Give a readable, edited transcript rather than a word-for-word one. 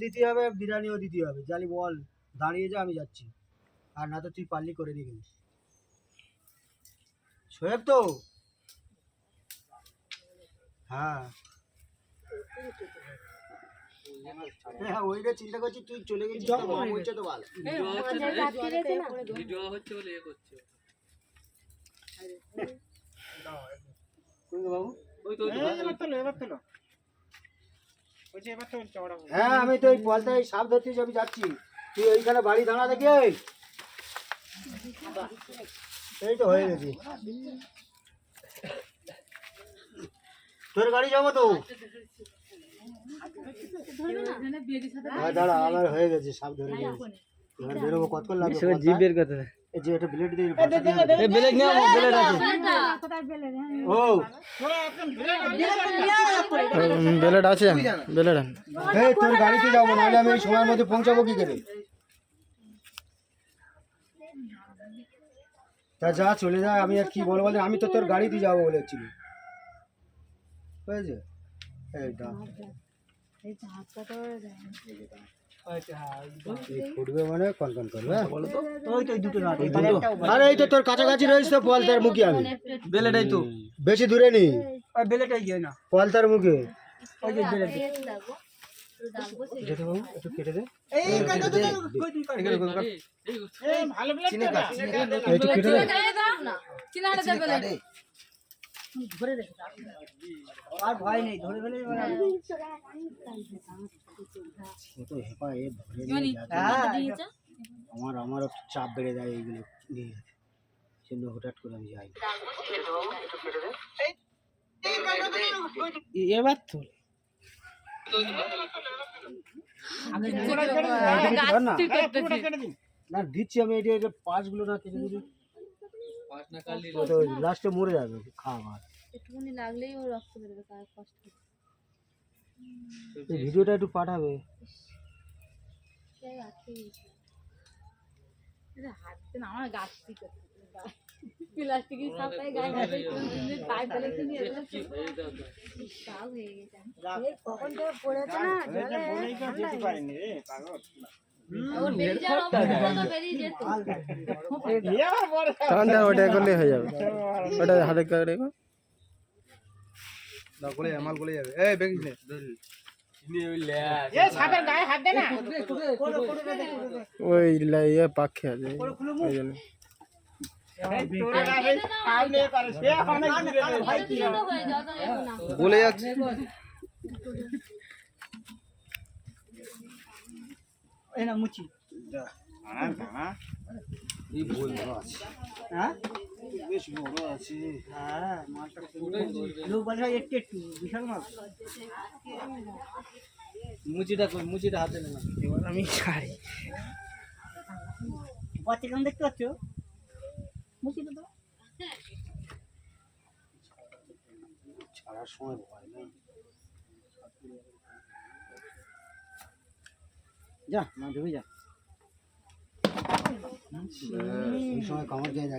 দিতে হবে, বিরিয়ানিও দিতে হবে। জালি বল দাঁড়িয়ে যা, আমি যাচ্ছি। আর না তো তুই পারলি করে দিয়ে গেলি। শোয়েব তো? হ্যাঁ হ্যাঁ, ওইটা চিন্তা করছি, তুই চলে গেছিস তো মা বলছে তো ভালো। ভিডিও হচ্ছে বলে এ করছে বাবু ওই তো হ্যাঁ, আমি তো ওই পলতায় সাপ ধরতেছি, আমি যাচ্ছি। তুই ওইখানে বাড়ি দাঁড়া দেখি। এই তো হয়ে গেছি, তোর গাড়ি যাবো তো। হ্যাঁ দাঁড়া, আমার হয়ে গেছে, সাপ ধরে গেছে। এবার বেরোবো, কতক্ষণ লাগবে? জিপের কথা এই যে এটা ব্লেড দিয়ে ব্লেড নিয়ে ব্লেড আছে, ও ব্লেড আছে, ব্লেড। এই তোর গাড়িতে যাবো, নাহলে আমি এই সময়ের মধ্যে পৌঁছাবো কি করে? তা যা, চলে যা। আমি আর কি বলবো, আমি তো তোর গাড়িতে যাবো বলেছিলি। হয়েছে এই দা ফুটবে মানে কনকন করবে। আরে এই তো তোর কাছাকাছি রয়েছে তো, পলতার মুখে। আমি ব্লেডাই তো বেশি দূরে নেই, ব্লেডাই গিয়ে না পলতার মুখে। ওই যে ব্লেড যেতে বাবু একটু কেটে দে, একটু কেটে দে। আর ভয় নেই, ধরে ফেলে তো হেপা এ ধরে নিয়ে যাচ্ছে। আমারও চাপ বেড়ে যায় এইগুলো নিয়ে যেতে, সেজন্য হঠাৎ করে আমি যাই। এবার তো না দিচ্ছি আমি, এটা পাঁচগুলো না কেটে দিবি, লাস্টে মরে যাবে খাওয়া। একটুখানি লাগলেই ও রক্ত বেরোবে, তার কষ্ট। এই ভিডিওটা একটু পাঠাবে। আমার গাছ প্লাস্টিকের সাথে গায়ে হাতে পাইপ ফেলেছি নিয়ে তাও হয়ে গেছে। কখন থেকে পড়েছে না, যেতে পারিনি রে পাগল। ওর বেরিয়ে যাওয়ার অবস্থা তো বেরিয়ে যেত। ওটা করলে হয়ে যাবে, ওটা হাতে করে না গলে আমাল গলে যাবে। এই বেগিস নে ওই ইয়ে পাখি আছে ওই জন্য বলে যাচ্ছে। মুচি বেশ বড় আছে। হ্যাঁ মাছটা লোক বলে একটু একটু বিশাল মাছ। মুচিটা কই, মুচিটা হাতে নে না, এবার আমি ছাড়ি। বাচ্চা কেমন দেখতে পাচ্ছ? মুচিটা তো ছাড়ার সময় ভয় না। যা মা ঢুকে যা, এই সময় কামড় যায় না।